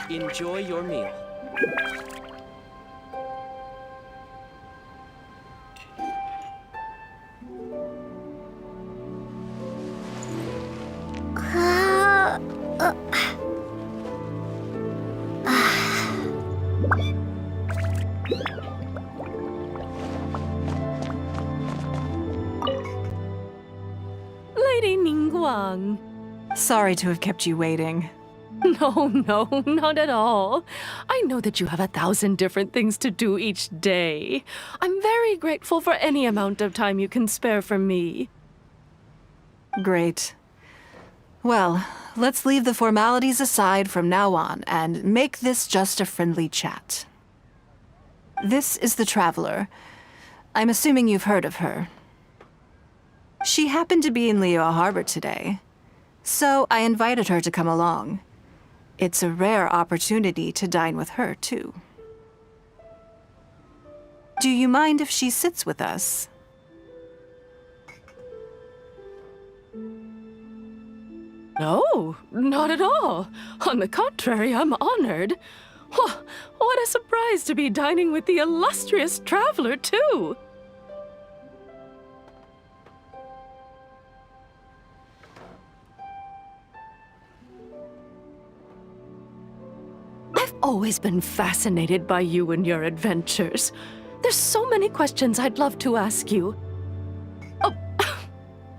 Enjoy your meal. Lady Ningguang. Sorry to have kept you waiting. No, not at all. I know that you have 1,000 different things to do each day. I'm very grateful for any amount of time you can spare for me. Great. Well, let's leave the formalities aside from now on and make this just a friendly chat. This is the Traveler. I'm assuming you've heard of her. She happened to be in Liyue Harbor today, so I invited her to come along. It's a rare opportunity to dine with her, too. Do you mind if she sits with us? No, not at all. On the contrary, I'm honored. What a surprise to be dining with the illustrious Traveler, too. I've always been fascinated by you and your adventures. There's so many questions I'd love to ask you. Oh,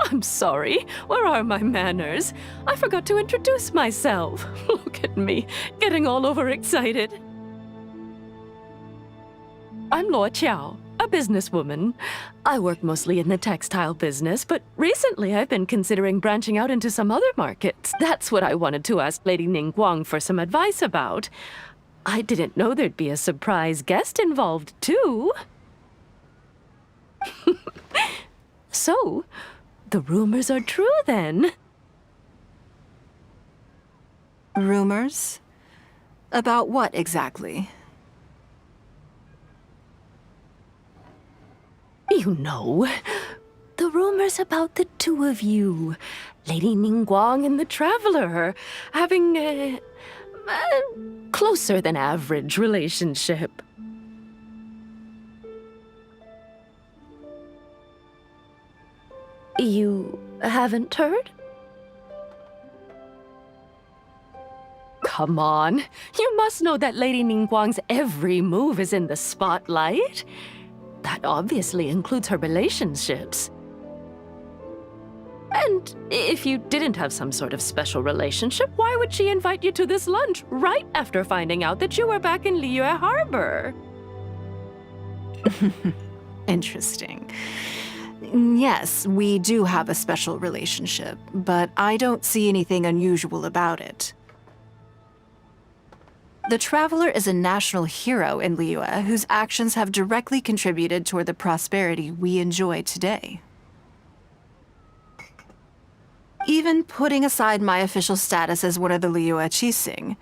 I'm sorry. Where are my manners? I forgot to introduce myself. Look at me, getting all overexcited. I'm Luo Qiao, a businesswoman. I work mostly in the textile business, but recently I've been considering branching out into some other markets. That's what I wanted to ask Lady Ningguang for some advice about. I didn't know there'd be a surprise guest involved, too. So, the rumors are true, then? Rumors? About what, exactly? You know, the rumors about the two of you, Lady Ningguang and the Traveler, having a closer than average relationship. You haven't heard? Come on, you must know that Lady Ningguang's every move is in the spotlight. That obviously includes her relationships. And if you didn't have some sort of special relationship, why would she invite you to this lunch right after finding out that you were back in Liyue Harbor? Interesting. Yes, we do have a special relationship, but I don't see anything unusual about it. The Traveler is a national hero in Liyue whose actions have directly contributed toward the prosperity we enjoy today. Even putting aside my official status as one of the Liyue Qixing,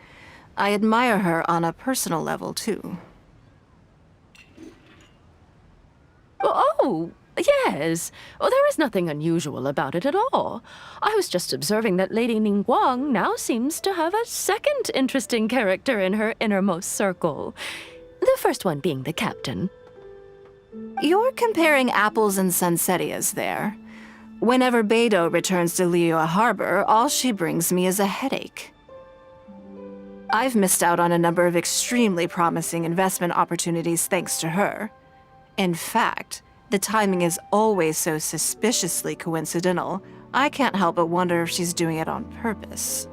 I admire her on a personal level, too. Oh, yes. Well, there is nothing unusual about it at all. I was just observing that Lady Ningguang now seems to have a second interesting character in her innermost circle. The first one being the captain. You're comparing apples and sunsettias there. Whenever Beidou returns to Liyue Harbor, all she brings me is a headache. I've missed out on a number of extremely promising investment opportunities thanks to her. In fact, The timing is always so suspiciously coincidental, I can't help but wonder if she's doing it on purpose.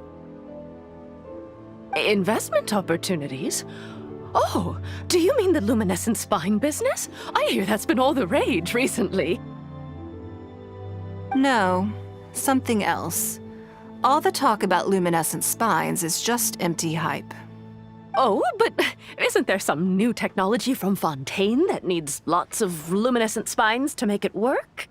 Investment opportunities? Oh, do you mean the luminescent spine business? I hear that's been all the rage recently. No, something else. All the talk about luminescent spines is just empty hype. Oh, but isn't there some new technology from Fontaine that needs lots of luminescent spines to make it work?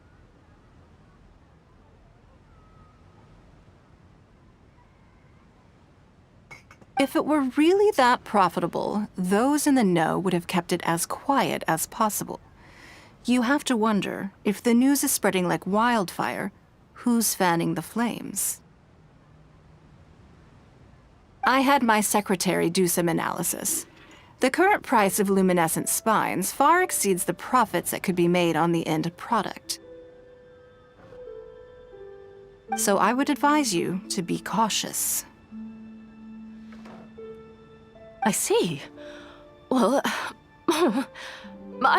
If it were really that profitable, those in the know would have kept it as quiet as possible. You have to wonder, if the news is spreading like wildfire, who's fanning the flames? I had my secretary do some analysis. The current price of luminescent spines far exceeds the profits that could be made on the end product. So I would advise you to be cautious. I see. Well, I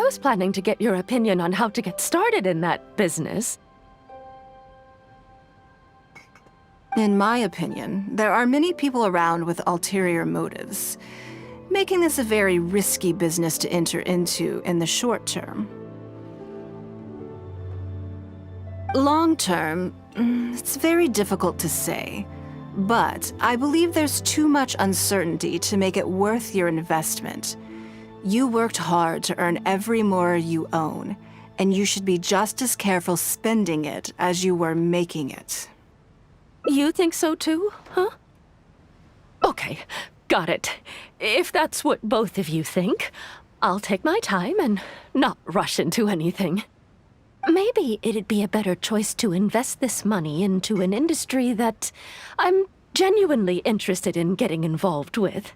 was planning to get your opinion on how to get started in that business. In my opinion, there are many people around with ulterior motives, making this a very risky business to enter into in the short term. Long term, it's very difficult to say, but I believe there's too much uncertainty to make it worth your investment. You worked hard to earn every more you own, and you should be just as careful spending it as you were making it. You think so too, huh? Okay, got it. If that's what both of you think, I'll take my time and not rush into anything. Maybe it'd be a better choice to invest this money into an industry that I'm genuinely interested in getting involved with.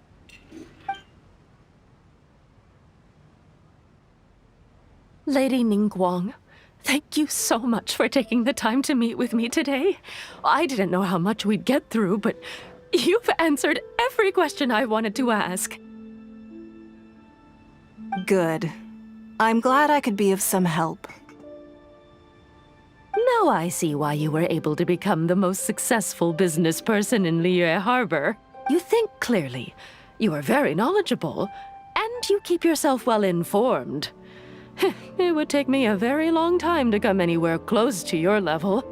Lady Ningguang, thank you so much for taking the time to meet with me today. I didn't know how much we'd get through, but you've answered every question I wanted to ask. Good. I'm glad I could be of some help. Now I see why you were able to become the most successful business person in Liyue Harbor. You think clearly, you are very knowledgeable, and you keep yourself well informed. It would take me a very long time to come anywhere close to your level.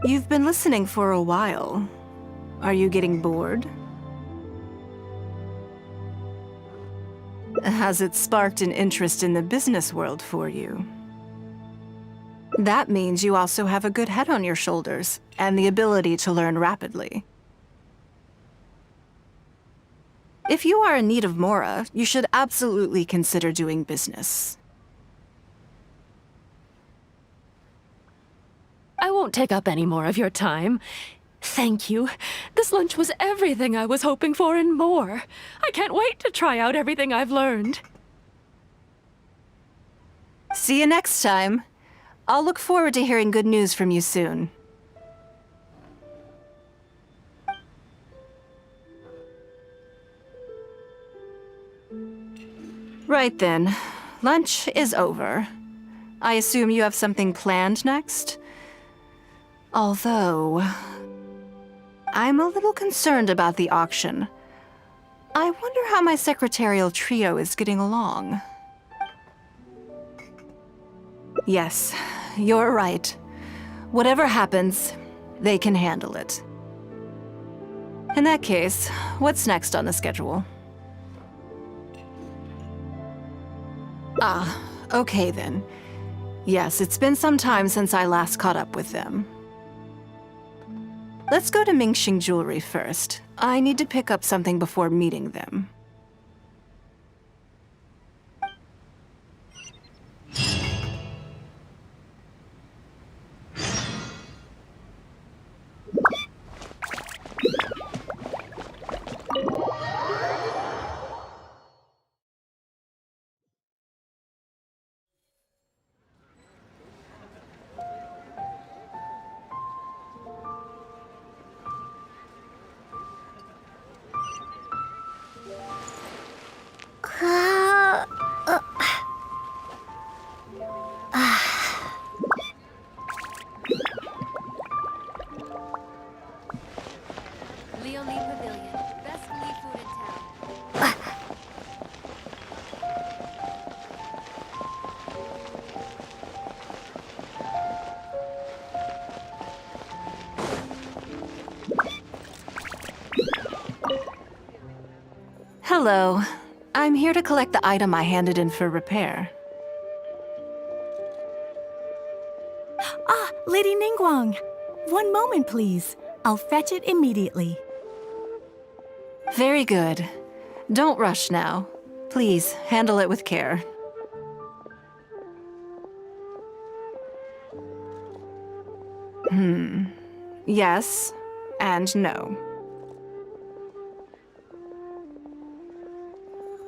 You've been listening for a while. Are you getting bored? Has it sparked an interest in the business world for you? That means you also have a good head on your shoulders and the ability to learn rapidly. If you are in need of Mora, you should absolutely consider doing business. I won't take up any more of your time. Thank you. This lunch was everything I was hoping for and more. I can't wait to try out everything I've learned. See you next time. I'll look forward to hearing good news from you soon. Right then. Lunch is over. I assume you have something planned next? Although, I'm a little concerned about the auction. I wonder how my secretarial trio is getting along. Yes, you're right. Whatever happens, they can handle it. In that case, what's next on the schedule? Ah, okay then. Yes, it's been some time since I last caught up with them. Let's go to Mingxing Jewelry first. I need to pick up something before meeting them. Hello. I'm here to collect the item I handed in for repair. Ah, Lady Ningguang. One moment, please. I'll fetch it immediately. Very good. Don't rush now. Please, handle it with care. Yes, and no.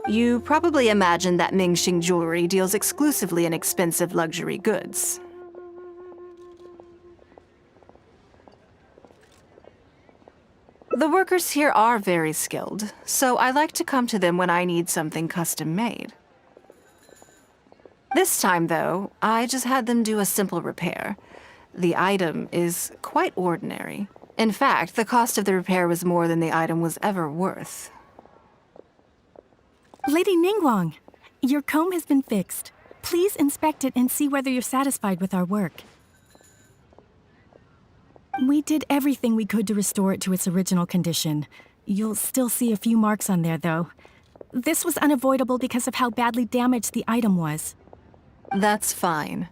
You probably imagine that Mingxing Jewelry deals exclusively in expensive luxury goods. The workers here are very skilled, so I like to come to them when I need something custom-made. This time, though, I just had them do a simple repair. The item is quite ordinary. In fact, the cost of the repair was more than the item was ever worth. Lady Ningguang, your comb has been fixed. Please inspect it and see whether you're satisfied with our work. We did everything we could to restore it to its original condition. You'll still see a few marks on there, though. This was unavoidable because of how badly damaged the item was. That's fine.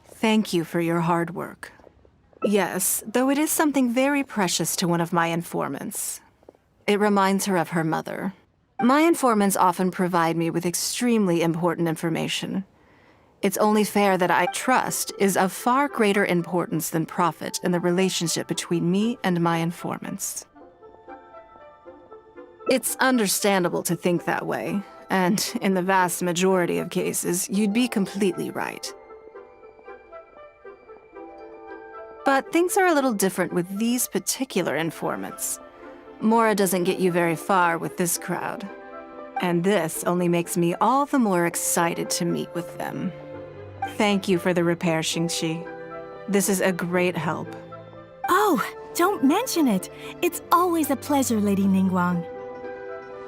Thank you for your hard work. Yes, though it is something very precious to one of my informants. It reminds her of her mother. My informants often provide me with extremely important information. It's only fair that trust is of far greater importance than profit in the relationship between me and my informants. It's understandable to think that way, and in the vast majority of cases, you'd be completely right. But things are a little different with these particular informants. Mora doesn't get you very far with this crowd. And this only makes me all the more excited to meet with them. Thank you for the repair, Xingqi. This is a great help. Oh, don't mention it. It's always a pleasure, Lady Ningguang.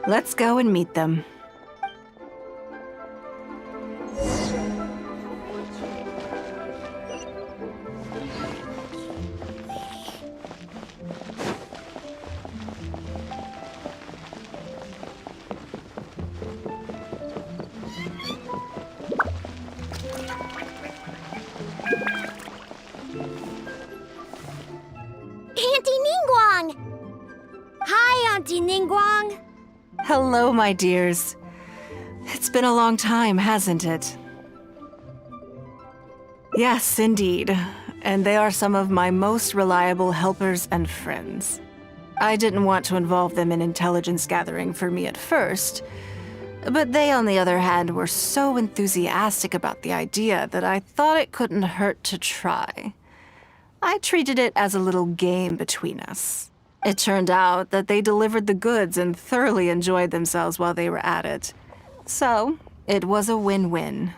Let's go and meet them. Auntie Ningguang! Hi, Auntie Ningguang! Hello, my dears. It's been a long time, hasn't it? Yes, indeed. And they are some of my most reliable helpers and friends. I didn't want to involve them in intelligence gathering for me at first, but they, on the other hand, were so enthusiastic about the idea that I thought it couldn't hurt to try. I treated it as a little game between us. It turned out that they delivered the goods and thoroughly enjoyed themselves while they were at it. So, it was a win-win.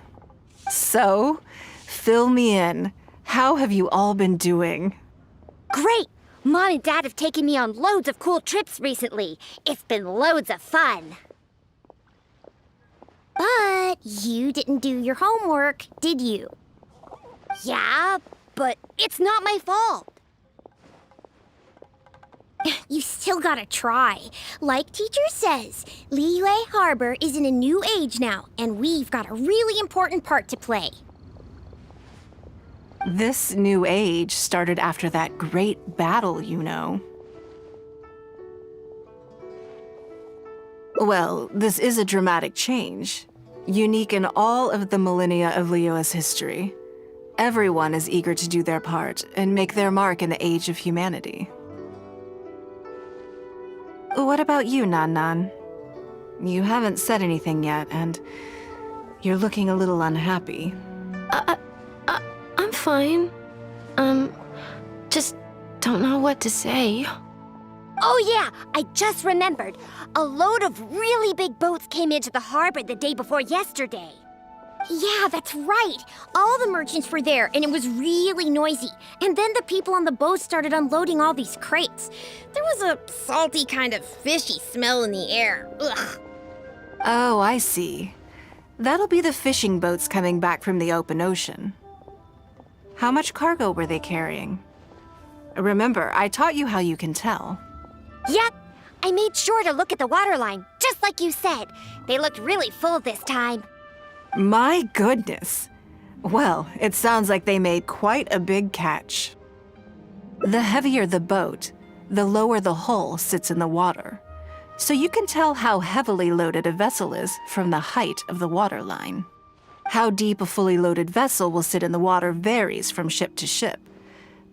So, fill me in. How have you all been doing? Great! Mom and Dad have taken me on loads of cool trips recently. It's been loads of fun. But you didn't do your homework, did you? Yeah, but it's not my fault. You still gotta try. Like teacher says, Liyue Harbor is in a new age now, and we've got a really important part to play. This new age started after that great battle, you know. Well, this is a dramatic change, unique in all of the millennia of Liyue's history. Everyone is eager to do their part and make their mark in the age of humanity. What about you, Nan? You haven't said anything yet, and you're looking a little unhappy. I'm fine. Just don't know what to say. Oh yeah, I just remembered. A load of really big boats came into the harbor the day before yesterday. Yeah, that's right. All the merchants were there, and it was really noisy. And then the people on the boat started unloading all these crates. There was a salty kind of fishy smell in the air. Ugh. Oh, I see. That'll be the fishing boats coming back from the open ocean. How much cargo were they carrying? Remember, I taught you how you can tell. Yep, I made sure to look at the waterline, just like you said. They looked really full this time. My goodness. Well, it sounds like they made quite a big catch. The heavier the boat, the lower the hull sits in the water. So you can tell how heavily loaded a vessel is from the height of the waterline. How deep a fully loaded vessel will sit in the water varies from ship to ship.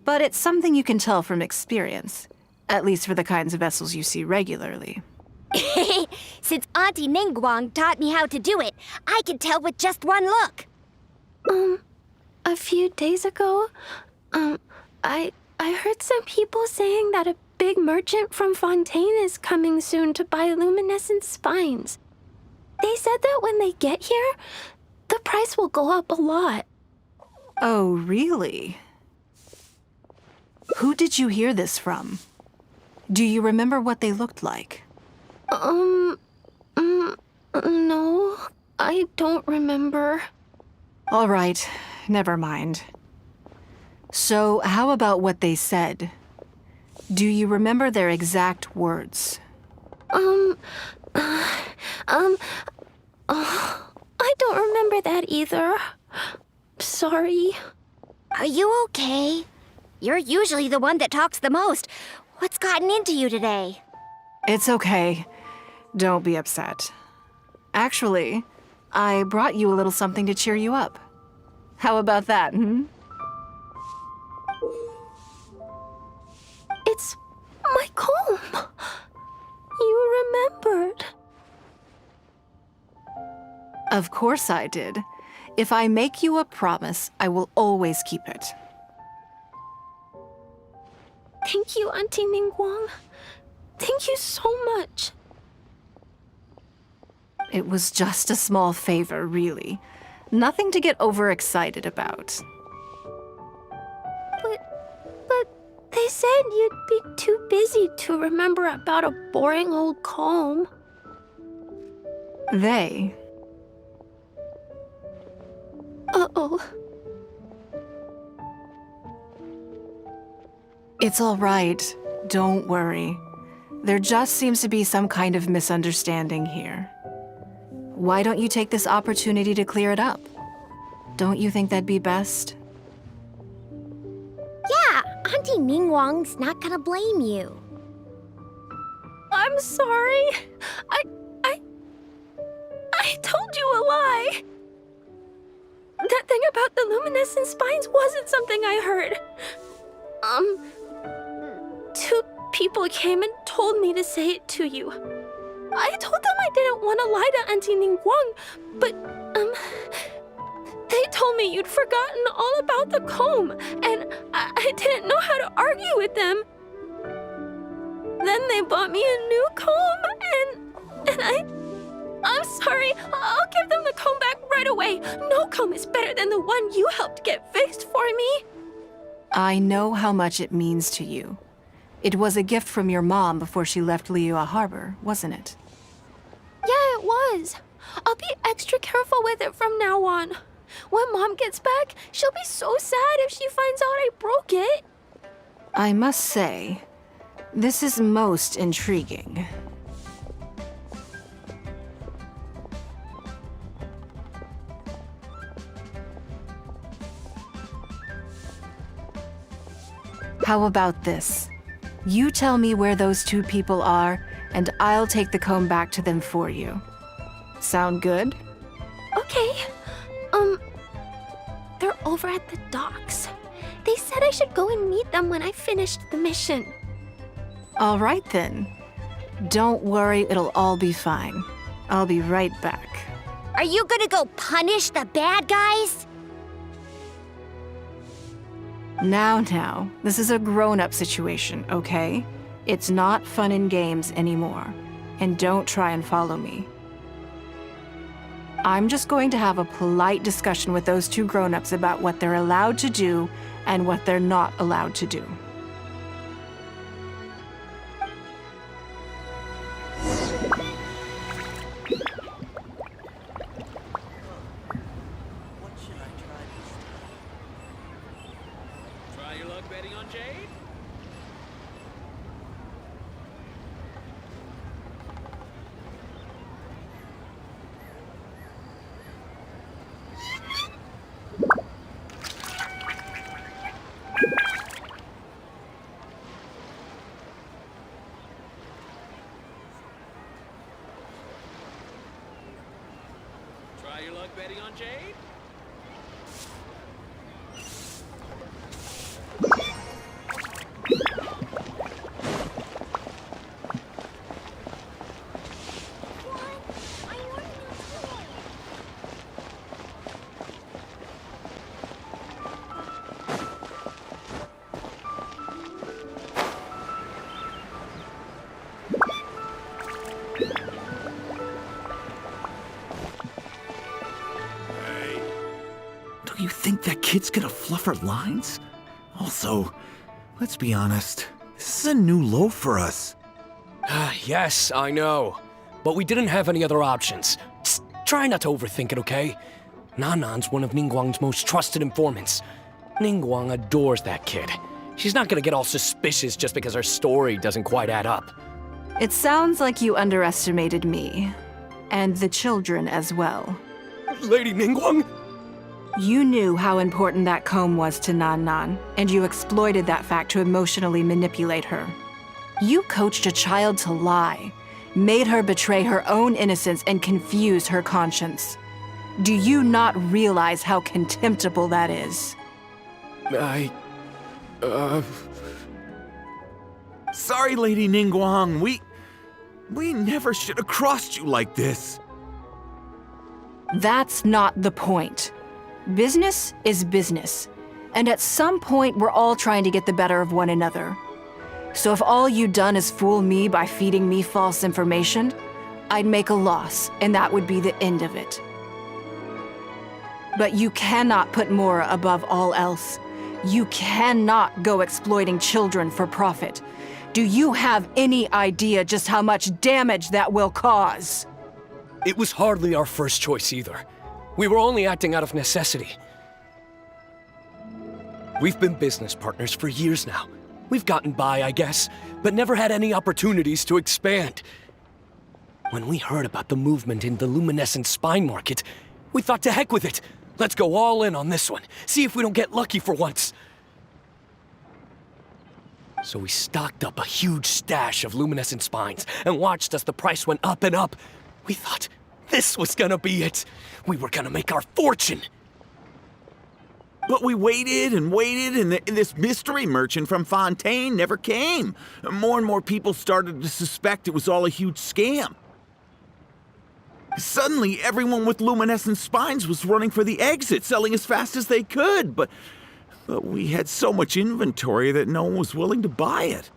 But it's something you can tell from experience, at least for the kinds of vessels you see regularly. Since Auntie Ningguang taught me how to do it, I can tell with just one look. A few days ago, I heard some people saying that a big merchant from Fontaine is coming soon to buy luminescent spines. They said that when they get here, the price will go up a lot. Oh, really? Who did you hear this from? Do you remember what they looked like? No, I don't remember. All right, never mind. So, how about what they said? Do you remember their exact words? I don't remember that either. Sorry. Are you okay? You're usually the one that talks the most. What's gotten into you today? It's okay. Don't be upset. Actually, I brought you a little something to cheer you up. How about that, hmm? It's my comb. You remembered. Of course I did. If I make you a promise, I will always keep it. Thank you, Auntie Ningguang. Thank you so much. It was just a small favor, really. Nothing to get overexcited about. But they said you'd be too busy to remember about a boring old comb. They? Uh-oh. It's all right. Don't worry. There just seems to be some kind of misunderstanding here. Why don't you take this opportunity to clear it up? Don't you think that'd be best? Yeah, Auntie Ningguang's not gonna blame you. I'm sorry. I told you a lie. That thing about the luminescent spines wasn't something I heard. Two people came and told me to say it to you. I told them I didn't want to lie to Auntie Ningguang, but, they told me you'd forgotten all about the comb, and I didn't know how to argue with them. Then they bought me a new comb, and I'm sorry. I'll give them the comb back right away. No comb is better than the one you helped get fixed for me. I know how much it means to you. It was a gift from your mom before she left Liyue Harbor, wasn't it? Yeah, it was. I'll be extra careful with it from now on. When Mom gets back, she'll be so sad if she finds out I broke it. I must say, this is most intriguing. How about this? You tell me where those two people are, and I'll take the comb back to them for you. Sound good? Okay. They're over at the docks. They said I should go and meet them when I finished the mission. All right then. Don't worry, it'll all be fine. I'll be right back. Are you gonna go punish the bad guys? Now, this is a grown-up situation, okay? It's not fun and games anymore. And don't try and follow me. I'm just going to have a polite discussion with those two grown-ups about what they're allowed to do and what they're not allowed to do. What should I try this time? Try your luck betting on Jade? Jade? Do you think that kid's gonna fluff her lines? Also, let's be honest, this is a new low for us. Yes, I know. But we didn't have any other options. Just try not to overthink it, okay? Nanan's one of Ningguang's most trusted informants. Ningguang adores that kid. She's not gonna get all suspicious just because her story doesn't quite add up. It sounds like you underestimated me. And the children as well. Lady Ningguang? You knew how important that comb was to Nan Nan, and you exploited that fact to emotionally manipulate her. You coached a child to lie, made her betray her own innocence and confuse her conscience. Do you not realize how contemptible that is? Sorry, Lady Ningguang, we never should have crossed you like this. That's not the point. Business is business, and at some point we're all trying to get the better of one another. So if all you've done is fool me by feeding me false information, I'd make a loss, and that would be the end of it. But you cannot put Mora above all else. You cannot go exploiting children for profit. Do you have any idea just how much damage that will cause? It was hardly our first choice either. We were only acting out of necessity. We've been business partners for years now. We've gotten by, I guess, but never had any opportunities to expand. When we heard about the movement in the luminescent spine market, we thought to heck with it. Let's go all in on this one. See if we don't get lucky for once. So we stocked up a huge stash of luminescent spines and watched as the price went up and up. We thought this was gonna be it. We were gonna make our fortune. But we waited and waited, and this mystery merchant from Fontaine never came. More and more people started to suspect it was all a huge scam. Suddenly, everyone with luminescent spines was running for the exit, selling as fast as they could, but we had so much inventory that no one was willing to buy it.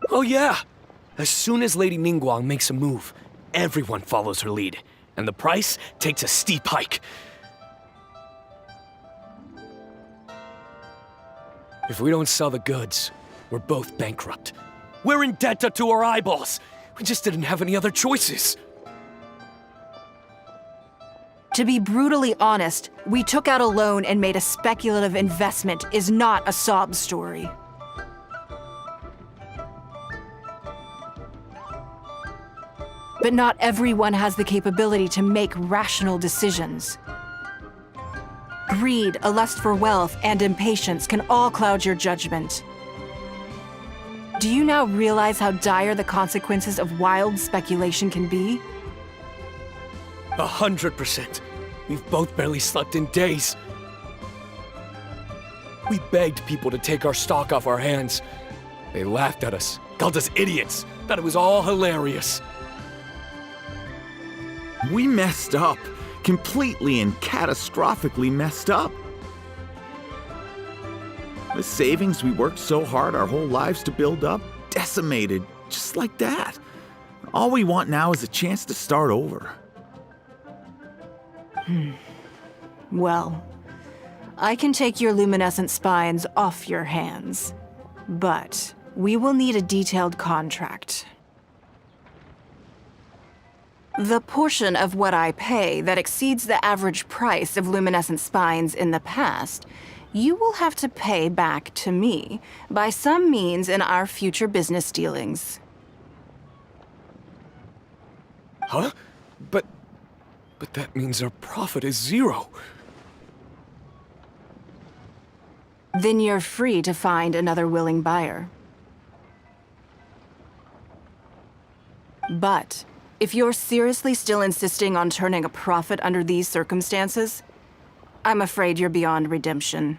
Oh yeah! As soon as Lady Ningguang makes a move, everyone follows her lead, and the price takes a steep hike. If we don't sell the goods, we're both bankrupt. We're in debt up to our eyeballs. We just didn't have any other choices. To be brutally honest, we took out a loan and made a speculative investment is not a sob story. But not everyone has the capability to make rational decisions. Greed, a lust for wealth, and impatience can all cloud your judgment. Do you now realize how dire the consequences of wild speculation can be? 100%. We've both barely slept in days. We begged people to take our stock off our hands. They laughed at us, called us idiots, thought it was all hilarious. We messed up. Completely and catastrophically messed up. The savings we worked so hard our whole lives to build up, decimated, just like that. All we want now is a chance to start over. Well, I can take your luminescent spines off your hands, but we will need a detailed contract. The portion of what I pay that exceeds the average price of luminescent spines in the past, you will have to pay back to me by some means in our future business dealings. Huh? But that means our profit is zero. Then you're free to find another willing buyer. But If you're seriously still insisting on turning a profit under these circumstances, I'm afraid you're beyond redemption.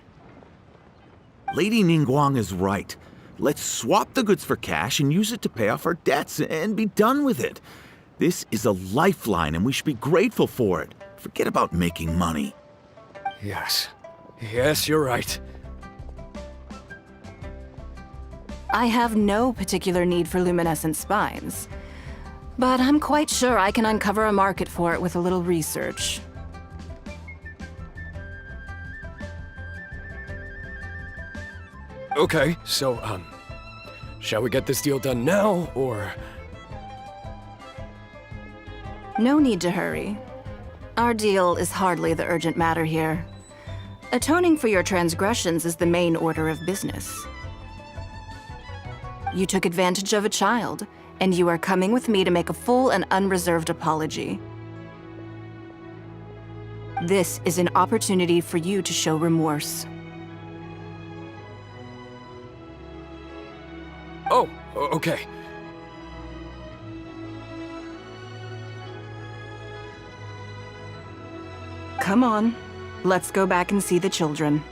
Lady Ningguang is right. Let's swap the goods for cash and use it to pay off our debts and be done with it. This is a lifeline and we should be grateful for it. Forget about making money. Yes. Yes, you're right. I have no particular need for luminescent spines, but I'm quite sure I can uncover a market for it with a little research. Okay, so, shall we get this deal done now, or...? No need to hurry. Our deal is hardly the urgent matter here. Atoning for your transgressions is the main order of business. You took advantage of a child, and you are coming with me to make a full and unreserved apology. This is an opportunity for you to show remorse. Oh, okay. Come on, let's go back and see the children.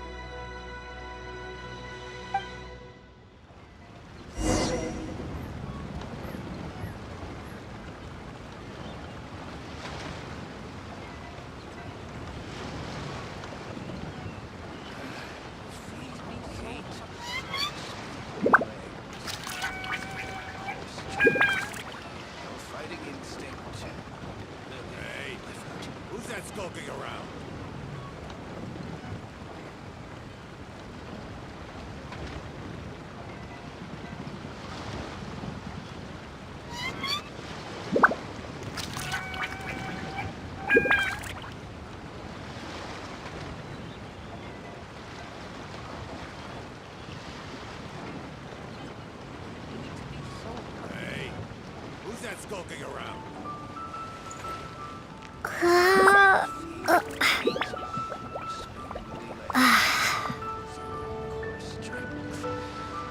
Fighting instinct. Hey, who's that skulking around? Hey, who's that skulking around?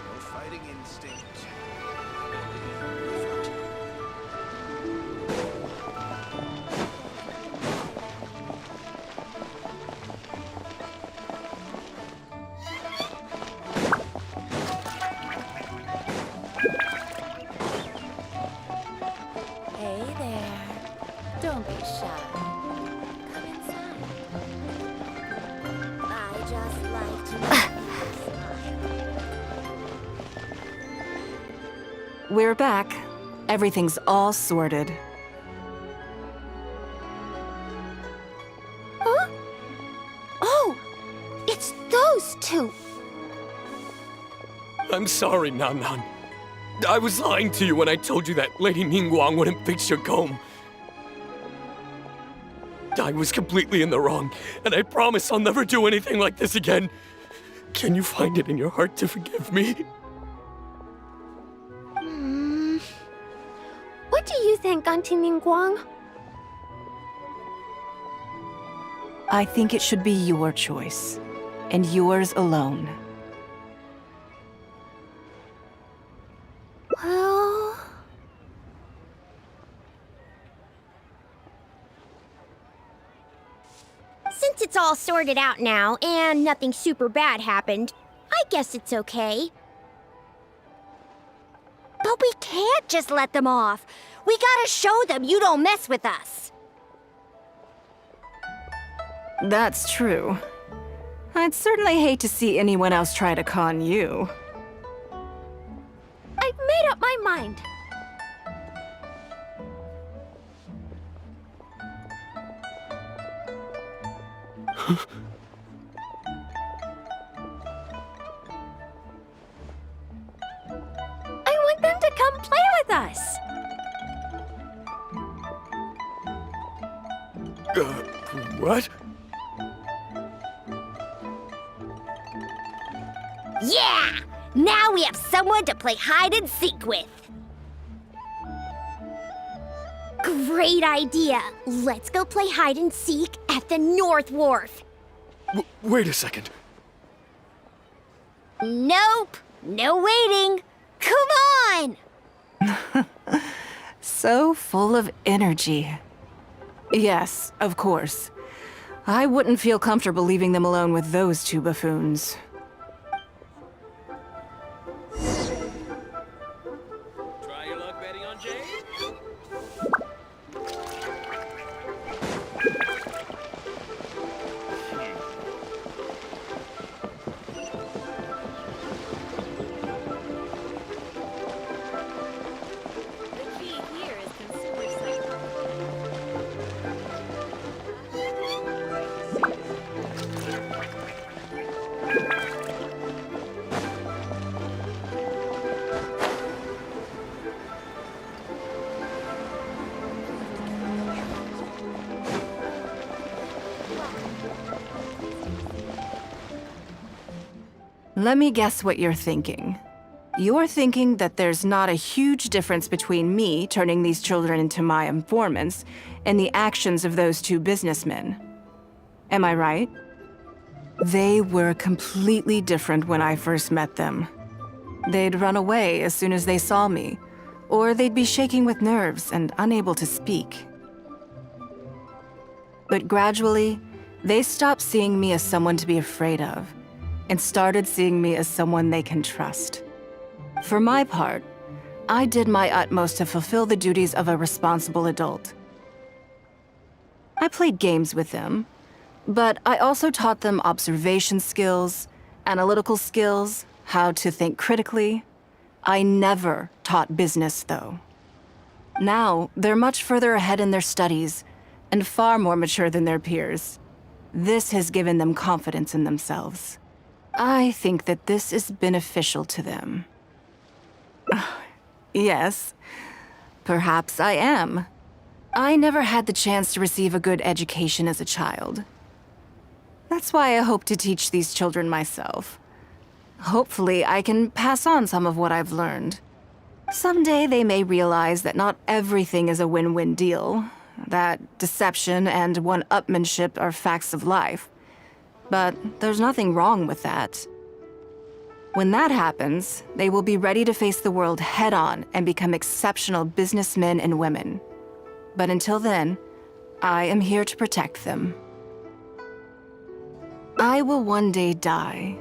No fighting instinct. Hey there. Don't be shy. Come inside. I just like to We're back. Everything's all sorted. Huh? Oh, it's those two. I'm sorry, Nan Nan. I was lying to you when I told you that Lady Ningguang wouldn't fix your comb. I was completely in the wrong, and I promise I'll never do anything like this again. Can you find it in your heart to forgive me? What do you think, Auntie Ningguang? I think it should be your choice, and yours alone. Well... Since it's all sorted out now and nothing super bad happened, I guess it's okay. But we can't just let them off. We gotta show them you don't mess with us. That's true. I'd certainly hate to see anyone else try to con you. I've made up my mind. I want them to come play with us. What? Yeah! Now we have someone to play hide and seek with. Great idea. Let's go play hide and seek at the North Wharf. Wait a second. Nope. No waiting. Come on! So full of energy. Yes, of course. I wouldn't feel comfortable leaving them alone with those two buffoons. Try your luck betting on Jade? The key here is consumer psychology. Let me guess what you're thinking. You're thinking that there's not a huge difference between me turning these children into my informants and the actions of those two businessmen. Am I right? They were completely different when I first met them. They'd run away as soon as they saw me, or they'd be shaking with nerves and unable to speak. But gradually, they stopped seeing me as someone to be afraid of, and started seeing me as someone they can trust. For my part, I did my utmost to fulfill the duties of a responsible adult. I played games with them, but I also taught them observation skills, analytical skills, how to think critically. I never taught business, though. Now, they're much further ahead in their studies, and far more mature than their peers. This has given them confidence in themselves. I think that this is beneficial to them. Yes, perhaps I am. I never had the chance to receive a good education as a child. That's why I hope to teach these children myself. Hopefully, I can pass on some of what I've learned. Someday they may realize that not everything is a win-win deal, that deception and one-upmanship are facts of life. But there's nothing wrong with that. When that happens, they will be ready to face the world head-on and become exceptional businessmen and women. But until then, I am here to protect them. I will one day die.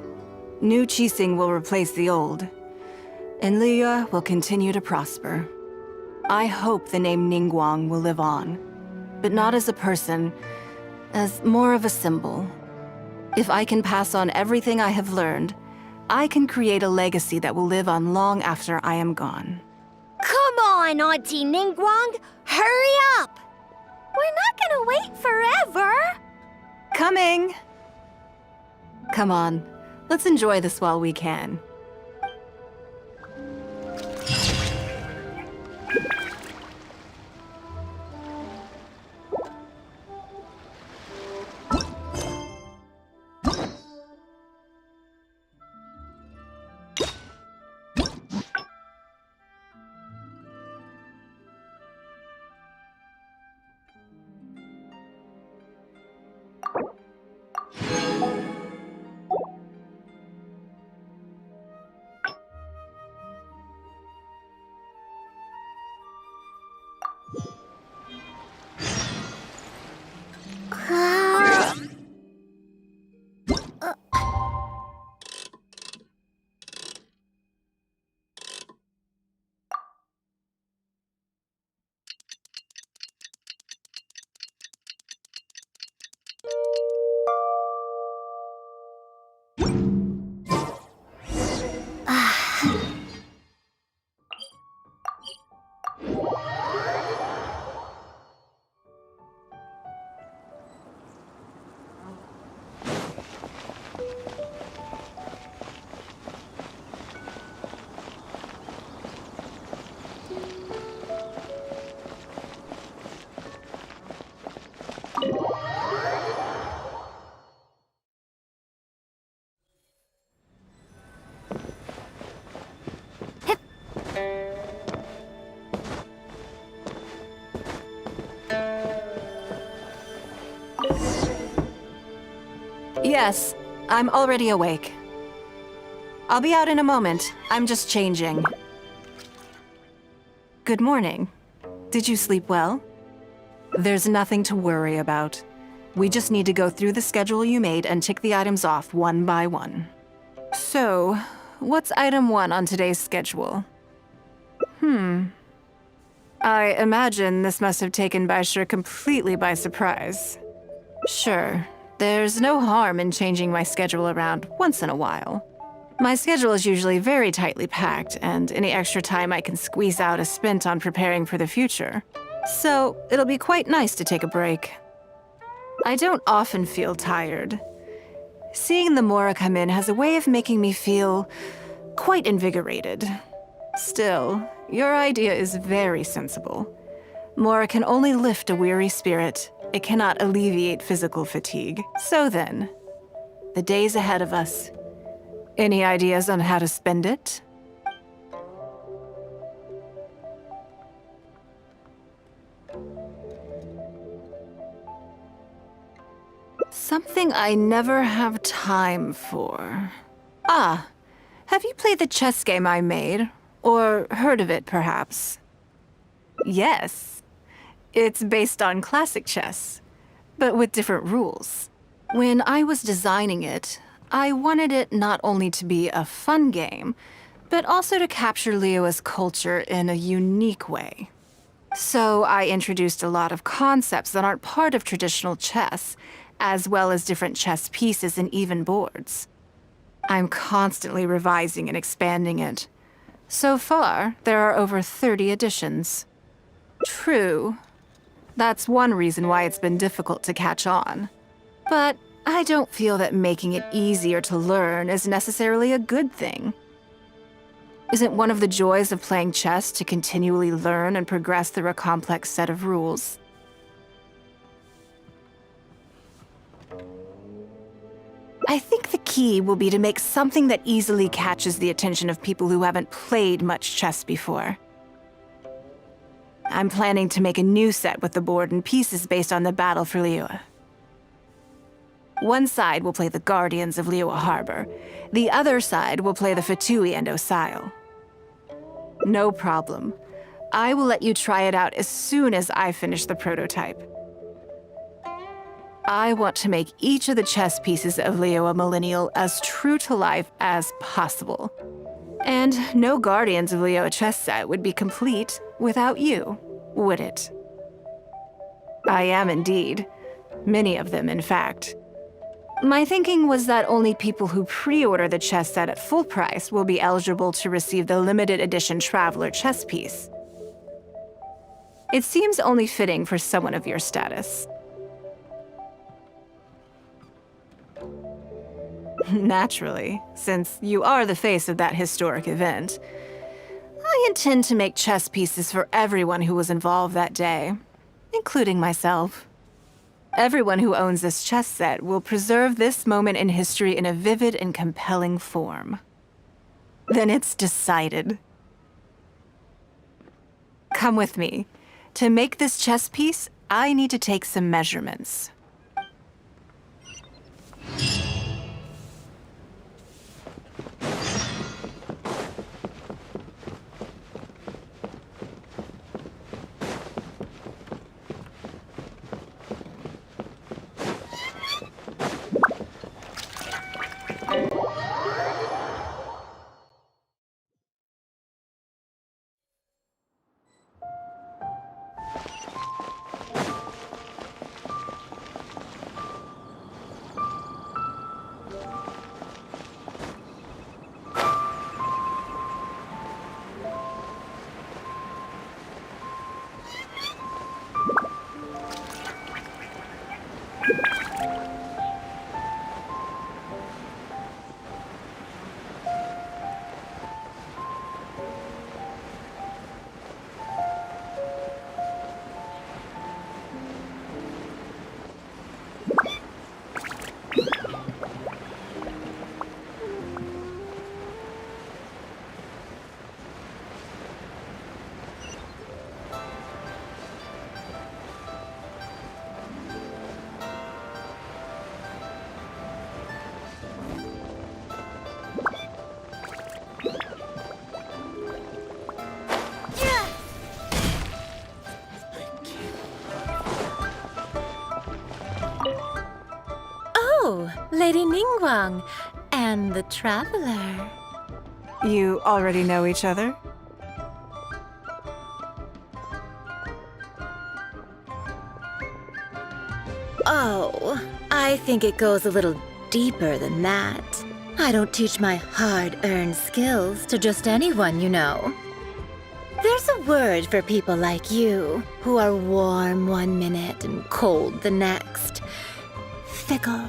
New Qixing will replace the old, and Liyue will continue to prosper. I hope the name Ningguang will live on, but not as a person, as more of a symbol. If I can pass on everything I have learned, I can create a legacy that will live on long after I am gone. Come on, Auntie Ningguang! Hurry up! We're not gonna wait forever! Coming! Come on, let's enjoy this while we can. Yes, I'm already awake. I'll be out in a moment. I'm just changing. Good morning. Did you sleep well? There's nothing to worry about. We just need to go through the schedule you made and tick the items off one by one. So, what's item 1 on today's schedule? I imagine this must have taken Baisher completely by surprise. Sure, there's no harm in changing my schedule around once in a while. My schedule is usually very tightly packed, and any extra time I can squeeze out is spent on preparing for the future. So, it'll be quite nice to take a break. I don't often feel tired. Seeing the Mora come in has a way of making me feel quite invigorated. Still, your idea is very sensible. Mora can only lift a weary spirit. It cannot alleviate physical fatigue. So then, the days ahead of us. Any ideas on how to spend it? Something I never have time for. Ah, have you played the chess game I made? Or heard of it, perhaps? Yes. It's based on classic chess, but with different rules. When I was designing it, I wanted it not only to be a fun game, but also to capture Liyue's culture in a unique way. So I introduced a lot of concepts that aren't part of traditional chess, as well as different chess pieces and even boards. I'm constantly revising and expanding it. So far, there are over 30 editions. True. That's one reason why it's been difficult to catch on. But I don't feel that making it easier to learn is necessarily a good thing. Isn't one of the joys of playing chess to continually learn and progress through a complex set of rules? I think the key will be to make something that easily catches the attention of people who haven't played much chess before. I'm planning to make a new set with the board and pieces based on the battle for Liyue. One side will play the Guardians of Liyue Harbor. The other side will play the Fatui and Osile. No problem. I will let you try it out as soon as I finish the prototype. I want to make each of the chess pieces of Liyue Millennial as true to life as possible. And no Guardians of Liyue chess set would be complete without you, would it? I am indeed. Many of them, in fact. My thinking was that only people who pre-order the chess set at full price will be eligible to receive the limited edition Traveler chess piece. It seems only fitting for someone of your status. Naturally, since you are the face of that historic event. I intend to make chess pieces for everyone who was involved that day, including myself. Everyone who owns this chess set will preserve this moment in history in a vivid and compelling form. Then it's decided. Come with me. To make this chess piece, I need to take some measurements. Oh, Lady Ningguang and the Traveler. You already know each other? Oh, I think it goes a little deeper than that. I don't teach my hard-earned skills to just anyone, you know. There's a word for people like you, who are warm one minute and cold the next. Fickle.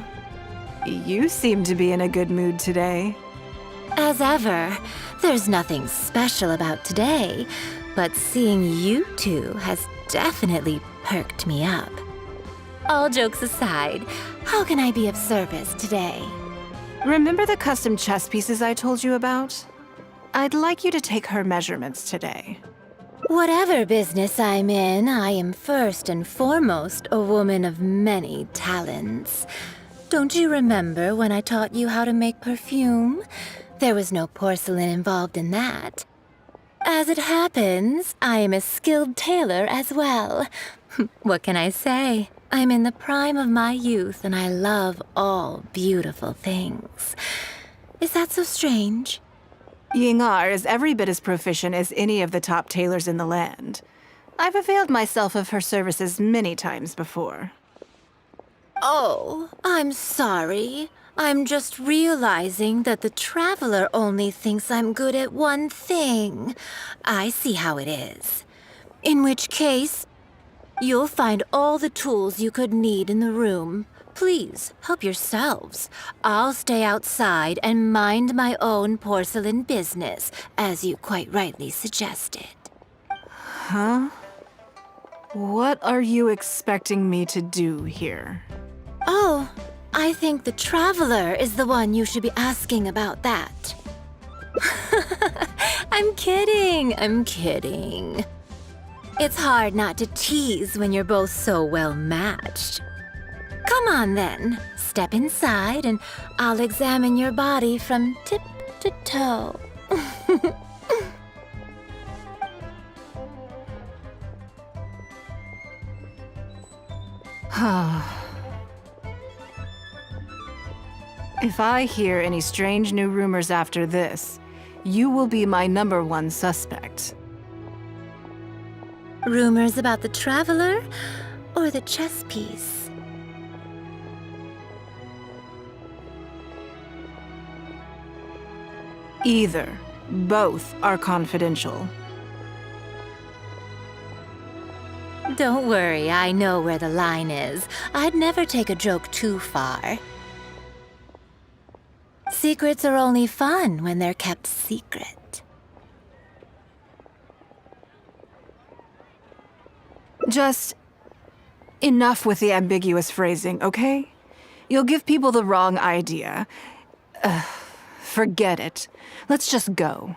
You seem to be in a good mood today. As ever, there's nothing special about today, but seeing you two has definitely perked me up. All jokes aside, how can I be of service today? Remember the custom chess pieces I told you about? I'd like you to take her measurements today. Whatever business I'm in, I am first and foremost a woman of many talents. Don't you remember when I taught you how to make perfume? There was no porcelain involved in that. As it happens, I am a skilled tailor as well. What can I say? I'm in the prime of my youth and I love all beautiful things. Is that so strange? Yingar is every bit as proficient as any of the top tailors in the land. I've availed myself of her services many times before. Oh, I'm sorry. I'm just realizing that the Traveler only thinks I'm good at one thing. I see how it is. In which case, you'll find all the tools you could need in the room. Please, help yourselves. I'll stay outside and mind my own porcelain business, as you quite rightly suggested. Huh? What are you expecting me to do here? Oh, I think the Traveler is the one you should be asking about that. I'm kidding. It's hard not to tease when you're both so well matched. Come on then, step inside and I'll examine your body from tip to toe. If I hear any strange new rumors after this, you will be my #1 suspect. Rumors about the Traveler or the chess piece? Either. Both are confidential. Don't worry, I know where the line is. I'd never take a joke too far. Secrets are only fun when they're kept secret. Just enough with the ambiguous phrasing, okay? You'll give people the wrong idea. Forget it. Let's just go.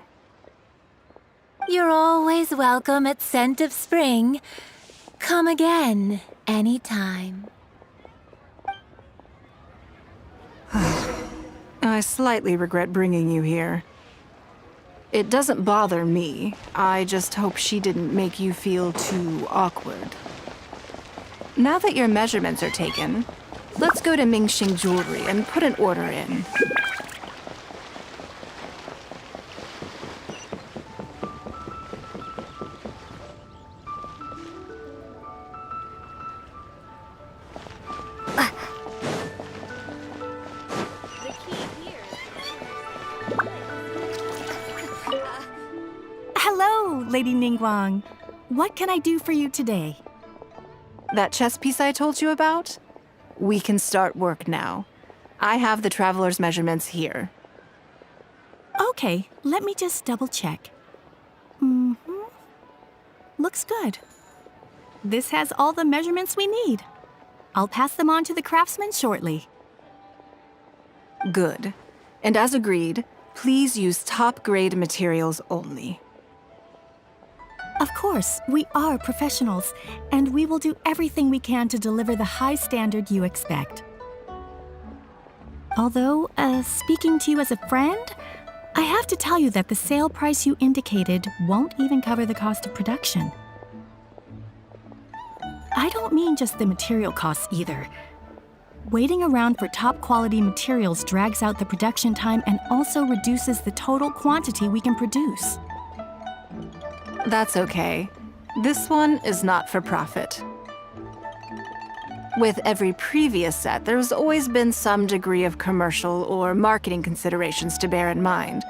You're always welcome at Scent of Spring. Come again, anytime. I slightly regret bringing you here. It doesn't bother me. I just hope she didn't make you feel too awkward. Now that your measurements are taken, let's go to Mingxing Jewelry and put an order in. Hello, Lady Ningguang. What can I do for you today? That chess piece I told you about? We can start work now. I have the Traveler's measurements here. Okay, let me just double check. Looks good. This has all the measurements we need. I'll pass them on to the craftsman shortly. Good. And as agreed, please use top-grade materials only. Of course, we are professionals, and we will do everything we can to deliver the high standard you expect. Although, speaking to you as a friend, I have to tell you that the sale price you indicated won't even cover the cost of production. I don't mean just the material costs either. Waiting around for top quality materials drags out the production time and also reduces the total quantity we can produce. That's okay. This one is not for profit. With every previous set, there's always been some degree of commercial or marketing considerations to bear in mind,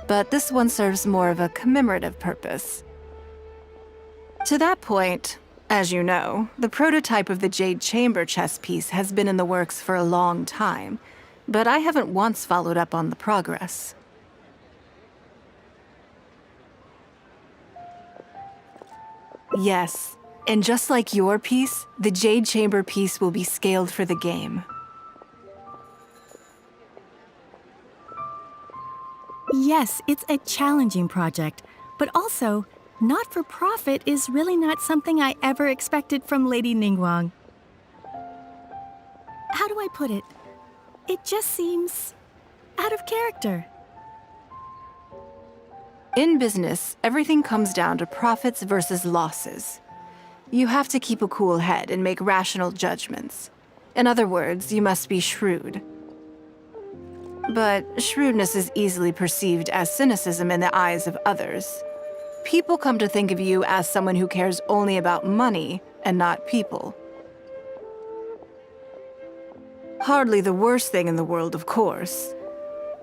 but this one serves more of a commemorative purpose. To that point, as you know, the prototype of the Jade Chamber chess piece has been in the works for a long time, but I haven't once followed up on the progress. Yes, and just like your piece, the Jade Chamber piece will be scaled for the game. Yes, it's a challenging project, but also, not-for-profit is really not something I ever expected from Lady Ningguang. How do I put it? It just seems out of character. In business, everything comes down to profits versus losses. You have to keep a cool head and make rational judgments. In other words, you must be shrewd. But shrewdness is easily perceived as cynicism in the eyes of others. People come to think of you as someone who cares only about money and not people. Hardly the worst thing in the world, of course.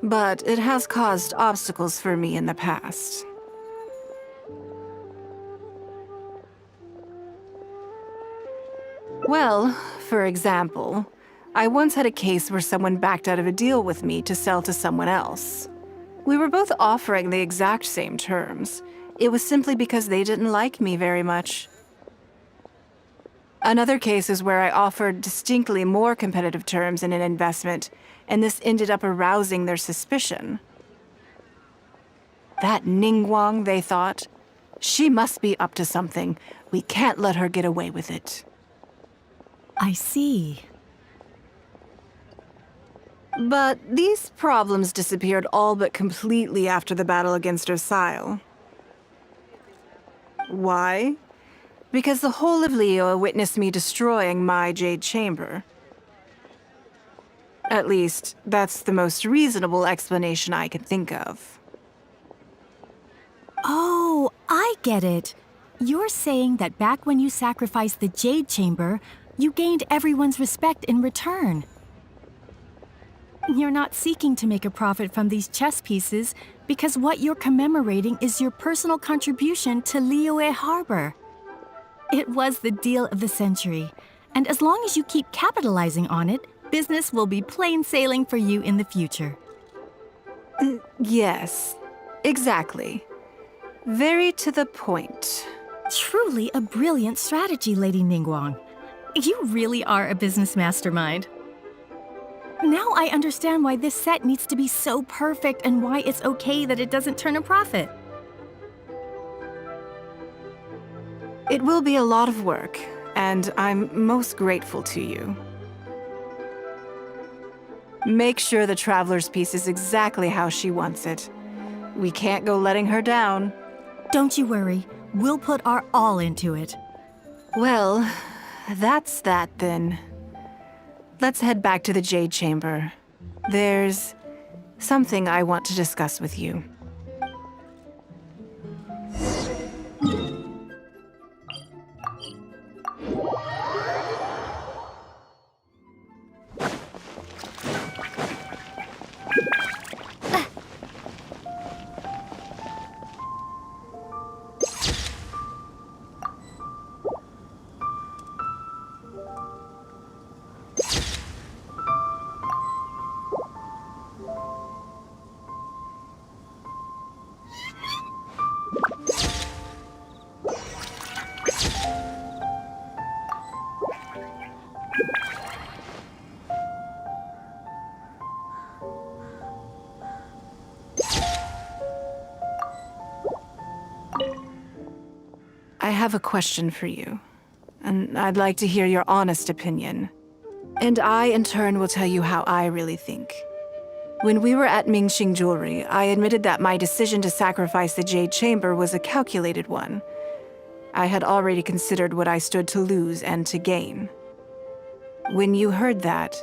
But it has caused obstacles for me in the past. Well, for example, I once had a case where someone backed out of a deal with me to sell to someone else. We were both offering the exact same terms. It was simply because they didn't like me very much. Another case is where I offered distinctly more competitive terms in an investment, and this ended up arousing their suspicion. That Ningguang, they thought. She must be up to something. We can't let her get away with it. I see. But these problems disappeared all but completely after the battle against Osile. Why? Because the whole of Liyue witnessed me destroying my Jade Chamber. At least, that's the most reasonable explanation I can think of. Oh, I get it. You're saying that back when you sacrificed the Jade Chamber, you gained everyone's respect in return. You're not seeking to make a profit from these chess pieces because what you're commemorating is your personal contribution to Liyue Harbor. It was the deal of the century, and as long as you keep capitalizing on it, business will be plain sailing for you in the future. Yes, exactly. Very to the point. Truly a brilliant strategy, Lady Ningguang. You really are a business mastermind. Now I understand why this set needs to be so perfect and why it's okay that it doesn't turn a profit. It will be a lot of work, and I'm most grateful to you. Make sure the Traveler's piece is exactly how she wants it. We can't go letting her down. Don't you worry. We'll put our all into it. Well, that's that then. Let's head back to the Jade Chamber. There's something I want to discuss with you. I have a question for you, and I'd like to hear your honest opinion. And I, in turn, will tell you how I really think. When we were at Mingxing Jewelry, I admitted that my decision to sacrifice the Jade Chamber was a calculated one. I had already considered what I stood to lose and to gain. When you heard that,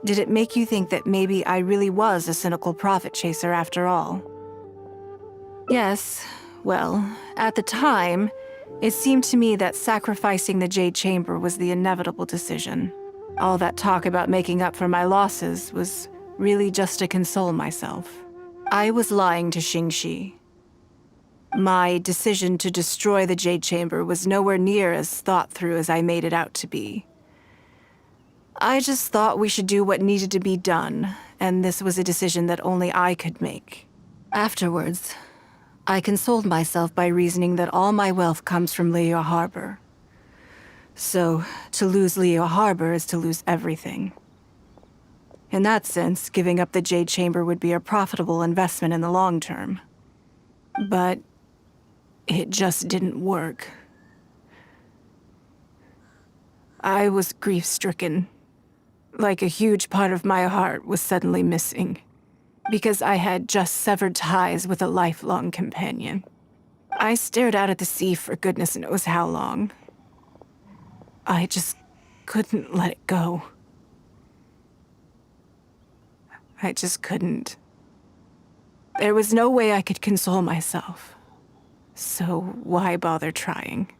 Did it make you think that maybe I really was a cynical profit chaser after all? Yes, well, at the time, it seemed to me that sacrificing the Jade Chamber was the inevitable decision. All that talk about making up for my losses was really just to console myself. I was lying to Xingxi. My decision to destroy the Jade Chamber was nowhere near as thought through as I made it out to be. I just thought we should do what needed to be done, and this was a decision that only I could make. Afterwards, I consoled myself by reasoning that all my wealth comes from Liyue Harbor. So, to lose Liyue Harbor is to lose everything. In that sense, giving up the Jade Chamber would be a profitable investment in the long term. But it just didn't work. I was grief-stricken. Like a huge part of my heart was suddenly missing. Because I had just severed ties with a lifelong companion. I stared out at the sea for goodness knows how long. I just couldn't let it go. I just couldn't. There was no way I could console myself. So why bother trying?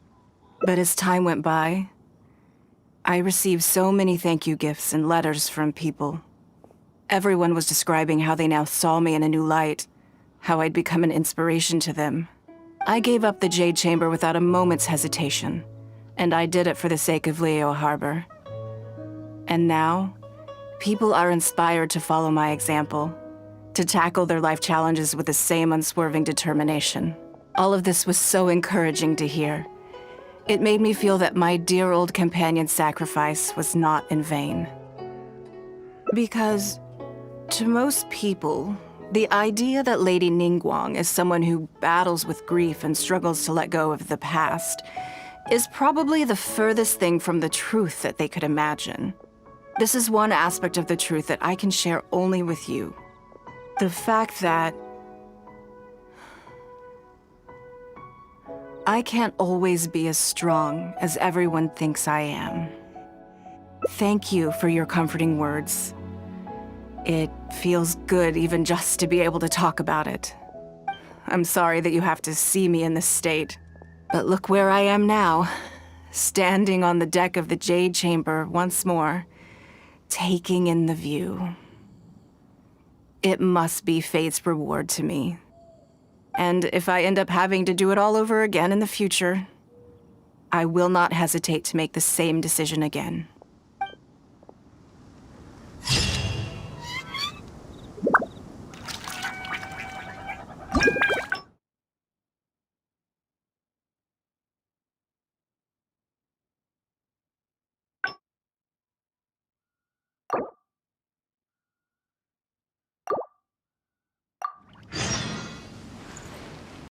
But as time went by, I received so many thank you gifts and letters from people. Everyone was describing how they now saw me in a new light, how I'd become an inspiration to them. I gave up the Jade Chamber without a moment's hesitation, and I did it for the sake of Liyue Harbor. And now, people are inspired to follow my example, to tackle their life challenges with the same unswerving determination. All of this was so encouraging to hear. It made me feel that my dear old companion's sacrifice was not in vain. Because, to most people, the idea that Lady Ningguang is someone who battles with grief and struggles to let go of the past is probably the furthest thing from the truth that they could imagine. This is one aspect of the truth that I can share only with you. The fact that I can't always be as strong as everyone thinks I am. Thank you for your comforting words. It feels good even just to be able to talk about it. I'm sorry that you have to see me in this state, but look where I am now, standing on the deck of the Jade Chamber once more, taking in the view. It must be fate's reward to me. And if I end up having to do it all over again in the future, I will not hesitate to make the same decision again.